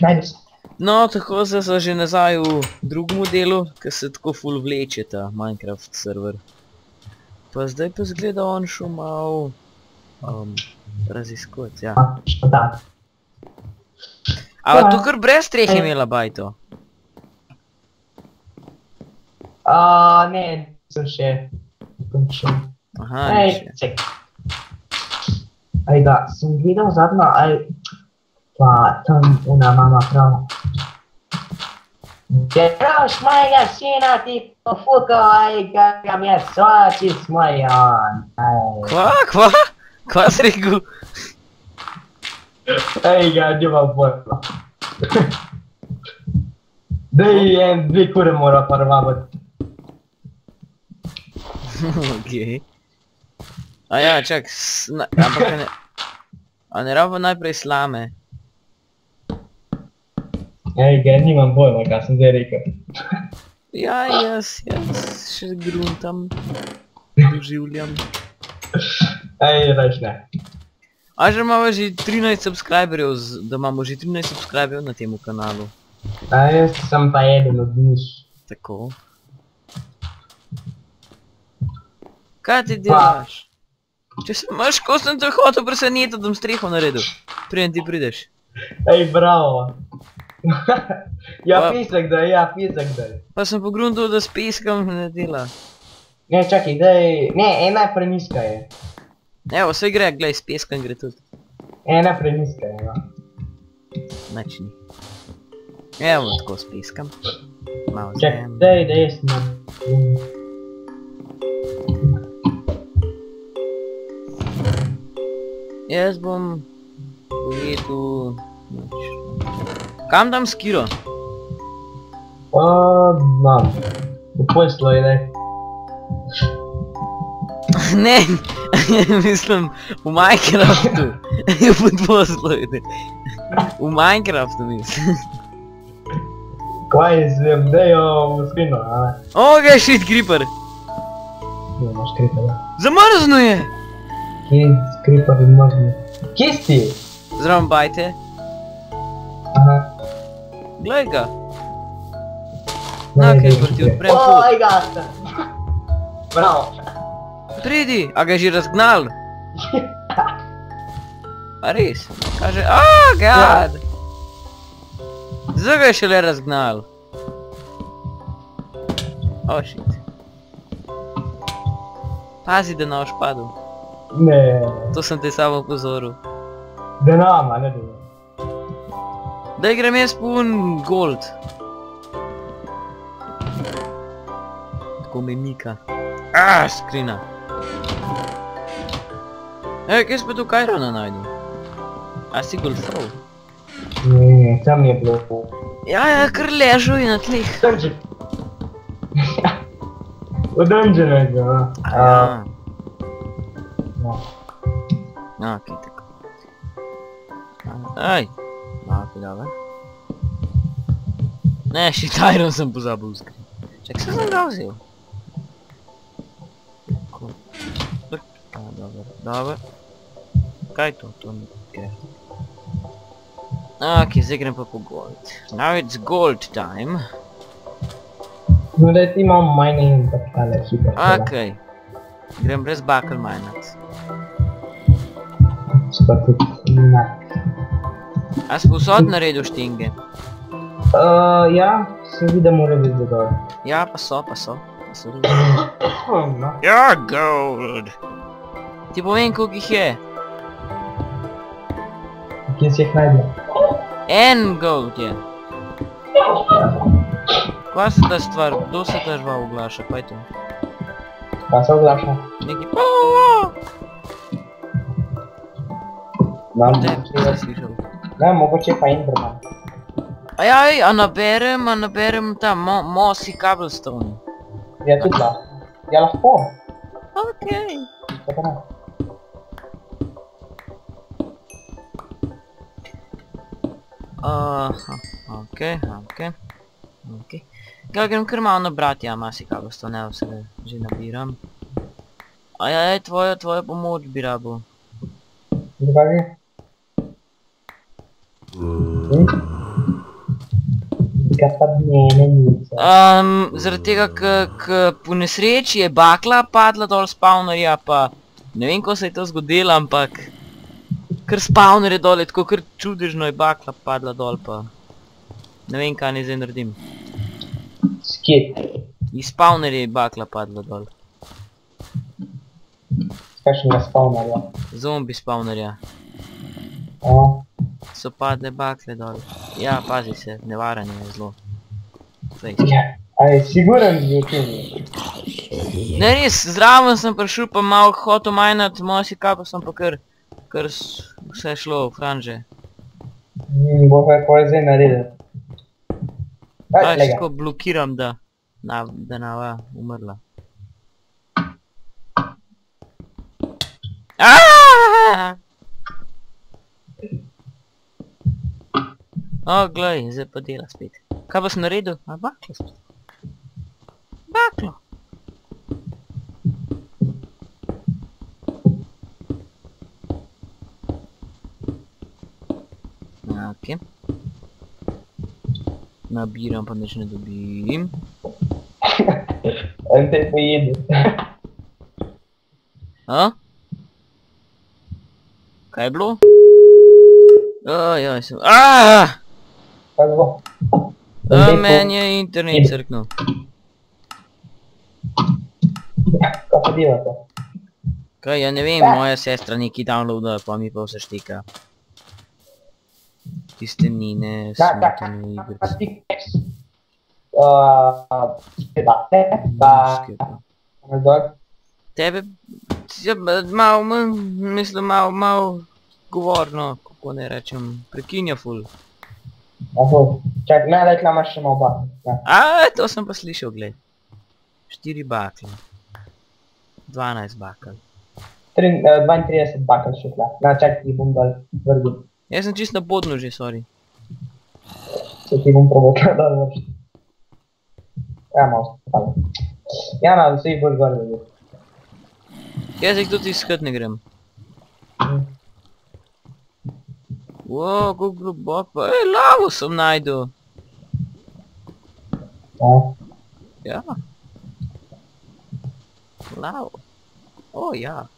najdu se. No, tako se so že nazaj v drugem delu, ker se tako ful vleče ta Minecraft server. Pa zdaj pa zgleda on šel mal raziskovati, ja. Da. A tu kar brez strehe imela bajto? Ne, sem še. Aha, Ej, nič. cek. Ajga, sem gledal zadnjo, pa tam ona mama prav. Graš mojega sina, ti pofukal, ga mi je soči s mojon. Kva? Kva si rekel? Ajga, nima pojma. Daj, dve kure mora parvabati. Okej. A ja, čak, ampak a ne rabo najprej slame? Ajga, nimam pojma, kaj sem zdaj rekel. Ja, jaz še gruntam, doživljam. Ej, reš ne. A že imamo že 13 subscriberjev, da imamo že 13 subscriberjev na temu kanalu. A jaz sem pa eden od njih. Tako. Kaj ti delaš? Če se imaš, ko sem te hotel presenetiti, da bom streho naredil. Preden ti prideš. Ej, bravo. Ja, pisek daj. Pa sem pogruntal, da s peskom ne dela. Ne, čakaj, daj, ne, ena preniska je. Evo, vse gre, glej, s peskom gre tudi. Ena preniska je, no. Nič ni. Evo, tako s peskom. Malo Čakaj, zem. daj jaz imam. Jaz bom pojedel... Kam dam skiro? Znam. V poslu je, daj. Ne, mislim, v Minecraftu. Pod poslu je. V Minecraftu mislim. Kaj zvem, daj jo v skino, a ne? Oga, shit creeper. Ne, imaš creeper, da. Zamrzno je. Kje creeper zmrzne? Kje si? Zdravo bajte. Aha. Glej ga. Na, creeper ti odprem pot. Oj, gasta. Bravo. Pridi, a ga je že razgnal? A res? Kaže, aaa, gad. Zdaj ga je šele razgnal. Oh, shit. Pazi, da ne boš padel. Ne. To sem te samo upozoril. Da nama, ne da. Daj grem jaz po un gold. Tako me mika. Skrina. Kje si pa tu Kajrona najdu? A si golfov? Ne, tam je bilo. Ja, kar ležal je na tleh. Dungeon. V dungeonu je bil, Ja. no. Ok, tako. Aj. Malo dobro. Ne, še Tyron sem pozabil vzkri. Čak, se sem ga vzel. Tako. Dobro. Kaj to? To ni gre. Ok, zdaj grem pa po gold. Now it's gold time. No, da ti imam mining pa tale super. Ok. Grem brez bakel minat. Super tudi ne. A si povsod naredil štinge? Ja, se vidi, da mora biti dodal. Ja, pa so. No. Ja, gold. Ti povem, koliko jih je. Kje si jih najdel? En gold je. Kva se ta stvar, kdo se ta žval oglaša, pa je to? Pa se oglaša. Neki Nam, Te, si slišal. ne, mogoče pa Enderman. Ajaj, a naberem ta mossy cobblestone. Ja, tudi lahko. Ja, lahko. Okej. Tako ne. Okej. Ja, grem kar malo nabrati, ja, mossy cobblestone, evo se ga že nabiram. Ajaj, tvojo pomoč bi rabil. Zakaj? Tega pa ne niso. Zaradi tega, k po nesreči je bakla padla dol spawnerja, pa ne vem, ko se je to zgodilo, ampak kar spawner je dol, je tako kar čudežno je bakla padla dol, pa ne vem, kaj ne zdaj naredim. Skit. Iz spawnerja je bakla padla dol. Kakšnega spawnerja? Zombi spawnerja. So padle bakle dol. Ja, pazi se, nevaren je zelo. Ja, a je siguren z YouTube? Ne res, zraven sem prišel pa malo hotel minat, moja pa sem pa kar vse šlo v franže. Bo kaj zdaj naredil. Aj, še tako blokiram, da nava umrla. Aaaaaa! O, glej, zdaj pa dela spet. Kaj pa sem naredil? A, baklo spet. Baklo. Ok. Nabiram, pa nič ne dobim. On te pojede. A? Kaj je bilo? Ojoj, sem... Aaaaaa! Kaj bo? Meni je internet crknil. Kaj pa delate? Kaj, ja ne vem, moja sestra neki downloada, pa mi pa vse štika. Tiste nine, smutane igre. Da, PicAxe. Pa... Tebe... malo govorno, kako ne rečem, prekinja ful. Čak, ne, da tla imaš še malo bakle. To sem pa slišal, gled. 4 bakle. 12 bakle. 32 bakle še tla. Na, čak, ti bom dal vrgil. Jaz sem čist na podnu že, sorry. Se ti bom probal kaj dal vršiti. Ja, malo stalo. Ja, no, vse jih boš gor vrgil. Jaz jih tudi iskat ne grem. Wow, kako globok pa. Lavo sem najdel. Ja. Lavo. O, ja.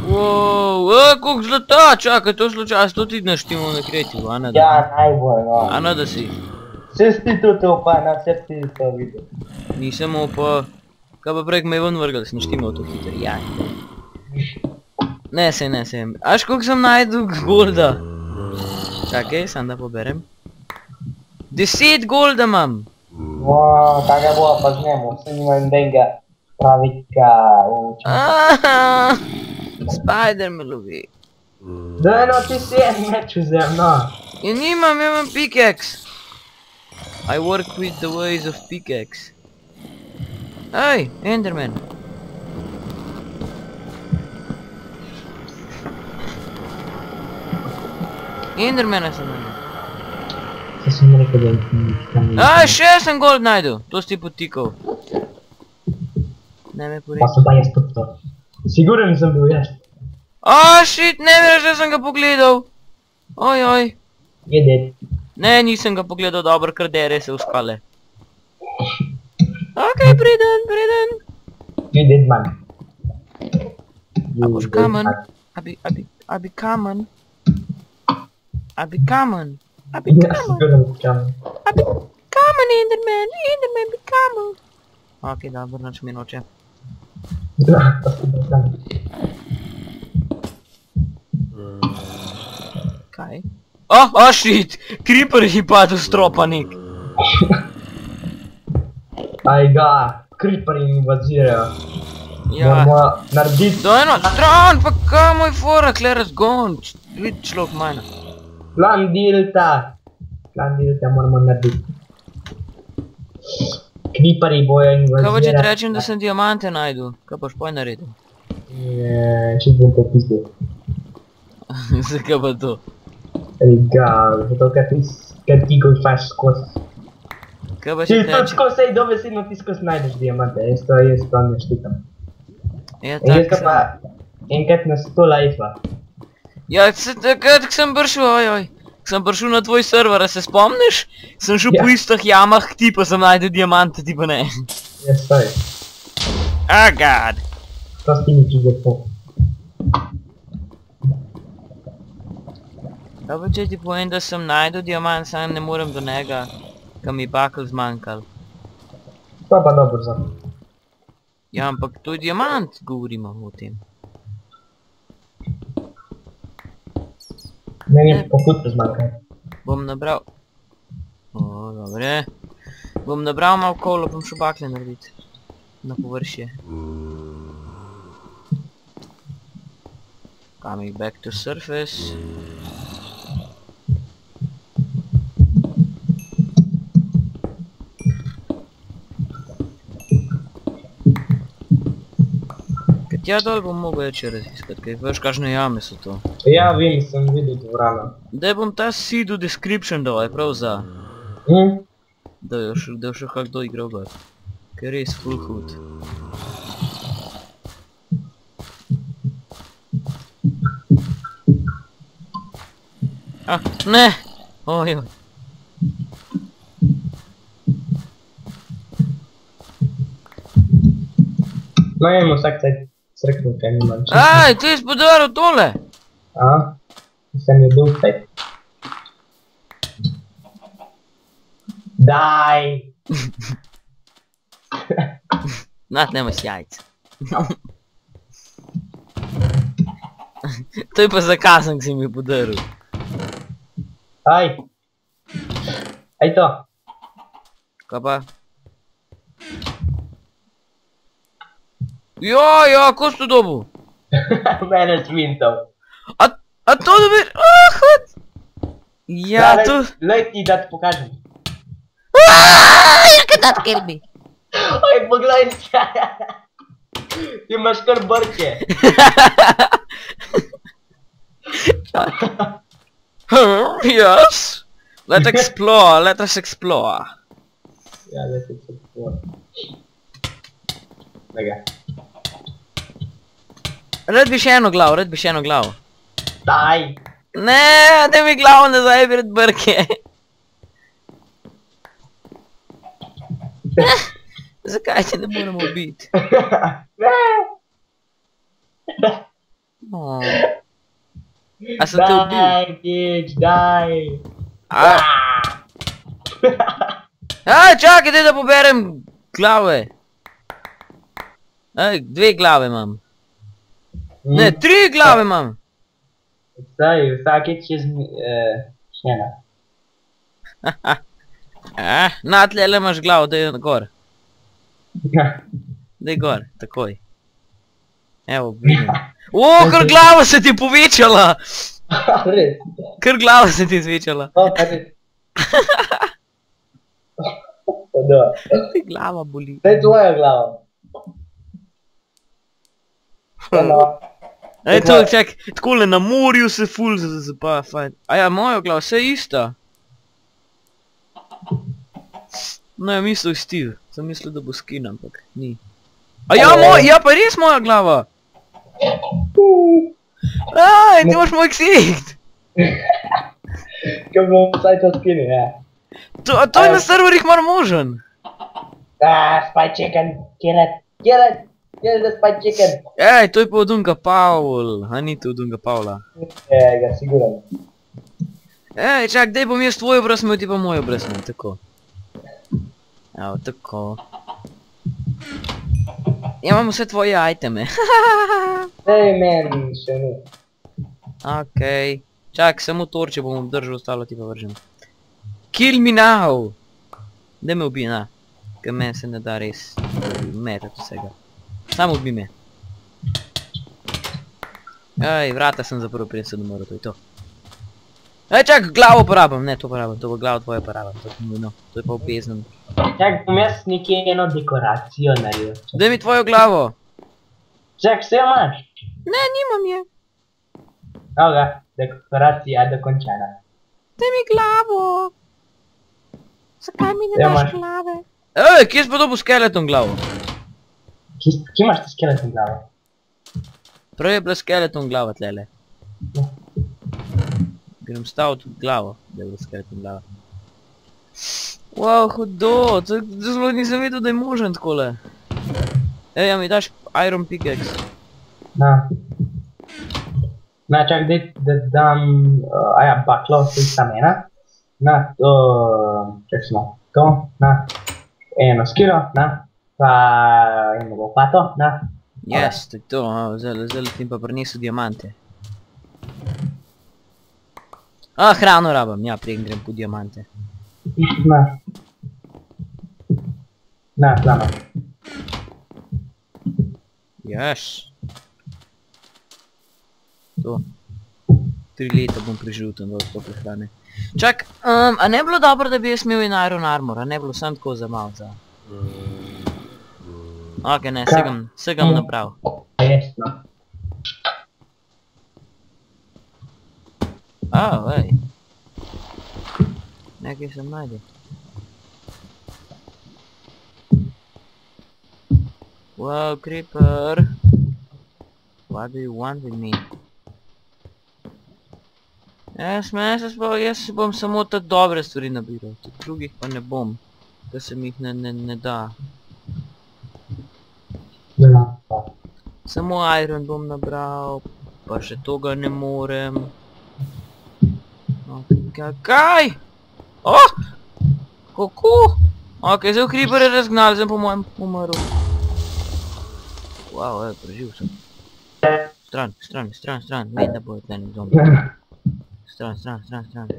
Wow, koliko zlata, čakaj, to zločas, to ti naštimo na kreativu, a ne da? Ja, najbolj, no. A ne da si? Vse si tudi opa, na vse si to videl. Nisem opa. Kaj pa prek me je ven vrgal, da si naštimal to hitro, ja. Ne, sej. Aš, koliko sem najdel golda? Čakaj, sam da poberem. 10 golda imam! Wow, kakaj bo pa z njemu, vse nimam denga pravika učenja. Spider me lovi. Daj no, ti si en meč vzem, no. Ja nimam, imam pickaxe. I work with the ways of pickaxe. Ej, Enderman. Endermana sem najdel. To sem rekel, da tam ni. Še sem gold najdel, to si potikal. Ne me poredi. Pa so pa jaz tudi to. Siguren sem bil jaz. Shit, ne veš, da sem ga pogledal. Ojoj. Je dead. Ne, nisem ga pogledal dobro, ker dere se v skale. Ok, priden. You dead man. A boš kamen? A bi kamen? A bi kamen? Ja, siguren kamen. A bi kamen, Enderman bi kamen. Ok, dobro, nič mi noče. Ja, pa si pa kamen. Kaj? Shit! Creeper je padel s stropa nek. Aj ga, creeperi mi invazirajo. Ja. Moramo narediti... Daj no, stran, pa kaj moj fora, kle razgon. Vidi človek majna. Plan delta moramo narediti. Creeperi bojo invazirati. Kaj pa če ti rečem, da sem diamante najdu? Kaj pa špoj naredil? Če bom popizdil. Zakaj pa to? Ga, zato ker ti golfaš skozi. Kaj pa če Če ti to rečem? skozi sej dobesedno ti skozi najdeš diamante, jaz to ne štikam. Ja, Jaz tak ga pa... Enkrat nas 100 lajfa. Ja, takrat, ko sem prišel, ojoj. Ko sem prišel na tvoj server, a se spomniš? Sem šel po istih jamah k ti, pa sem najdel diamante, ti pa ne. Ja, stoj. Oh god. To si nič za to. Ja, pa če ti povem, da sem najdel diamant, sam ne morem do njega, ka mi bakel zmanjkal. To pa dobro za. Ja, ampak to je diamant, govorimo o tem. Meni je poput zmanjkaj. Bom nabral... O, dobre. Bom nabral malo kola, bom šel bakle narediti. Na površje. Coming back to surface. Kaj tja dol bom mogel več raziskati, kaj veš kakšne jame so to. Ja, vem, sem videl dvorano. Daj bom ta seed v description dal, prav za... Da je še kak kdo igral gor. Ker res full hud. Ah, ne! Ojoj. No, imamo vsak cajt sreknil, kaj nimam čisto. Aj, ti si podaril tole! A? Sem je bil pet. Daj! Nat nemaš jajc. To je pa zakazan, ki si mi podaril. Aj! Aj to! Kaj pa? Ja, ko si to dobil? Mene svintov. A to dobiš? Hud! Ja, to... Lej ti, da ti pokažem. Aaaaaa, kaj dat kerbi? Oj, poglej se. Ti imaš kar brke. Yes. Let's explore, let us explore. Ja, let us explore. Lega. Red bi še eno glavo, Daj! Ne, daj mi glavo nazaj pred brke. Zakaj te ne moremo biti? Ne! A sem te ubil? Daj, pič, daj! Čakaj, daj da poberem glave. Ej, 2 glave imam. Ne, 3 glave imam. Saj, vsakeč je še ena. Na, tlele imaš glavo, daj gor. Daj gor, takoj. Evo, vidim. Kar glava se ti je povečala! Res? Kar glava se ti je zvečala. O, pa res. Da. Ti glava boli. Daj tvoja glava. Ej, to, čak, takole na morju se ful pa fajn. Aja, moja glava, vse ista. No, ja, mislil Steve. Sem mislil, da bo skin, ampak ni. Aja, ja, pa res moja glava! Aj, ti imaš moj ksiht! Kaj bom vsaj to skini, ja. To je na serverih mar možen. Spy chicken, kill it, kill the spy chicken. Ej, to je pa od unga Paul, a ni to od unga Paula. Ga, sigurno. Ej, čak, daj bom jaz tvoj obraz imel, ti pa moj obraz imel, tako. Evo, tako. Ja, imam vse tvoje iteme. Ej, meni še ni. Okej. Čak, samo torče bom obdržal, ostalo ti pa vržem. Kill me now! Daj me ubij, na. Ker meni se ne da res metati vsega. Samo ubij me. Ej, vrata sem zaprl, preden sem umrl, to je to. Ej, čak, glavo porabim, ne, to porabim, to bo glavo tvoje porabim, to je nujno, to je pa obvezno. Čak, bom jaz nekje eno dekoracijo naredil. Daj mi tvojo glavo. Čak, vse imaš? Ne, nimam je. Evo ga, dekoracija dokončana. Daj mi glavo. Zakaj mi ne Ja, daš imaš. glave? Ej, kje si pa dobil skeleton glavo? Kje imaš ti skeleton glavo? Prej je bila skeleton glava tlele. Grem staviti glavo, da je bila skeleton glava. Wow, hudo, to zelo nisem vedel, da je možen takole. Ej, a mi daš iron pickaxe? Na. Na, čak, da dam, aja, baklo, vse tam ena. Na, to, čak smo, to, na, eno skiro, na, pa eno lopato, na. Yes, to je to, zdaj ti pa prinesel diamante. Hrano rabam, ja, preden grem po diamante. Na. Na, tlama. Yes. To. 3 leta bom preživel tam dol tople hrane. Čak, a ne bilo dobro, da bi jaz imel en iron armor, a ne bilo samo tako za malo za... Ok, ne, segam naprav. Jesno. Ej. Nekaj sem najdel. Wow, creeper. What do you want with me? Jaz si bom samo te dobre stvari nabiral, tudi drugih pa ne bom, ker se mi jih ne da. Samo iron bom nabral, pa še toga ne morem. Kaj? Oh! Kako? Ok, zdaj creeper je razgnal, zdaj po mojem umrl. Wow, preživ sem. Stran, vem, da bojo tle zombi. Stran.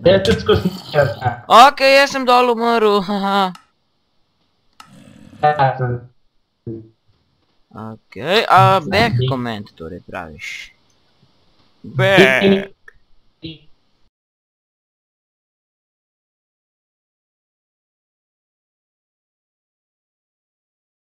Ja, tudi skozi ničel. Ok, jaz sem dol umrl, haha. Ok, back comment torej praviš. Back.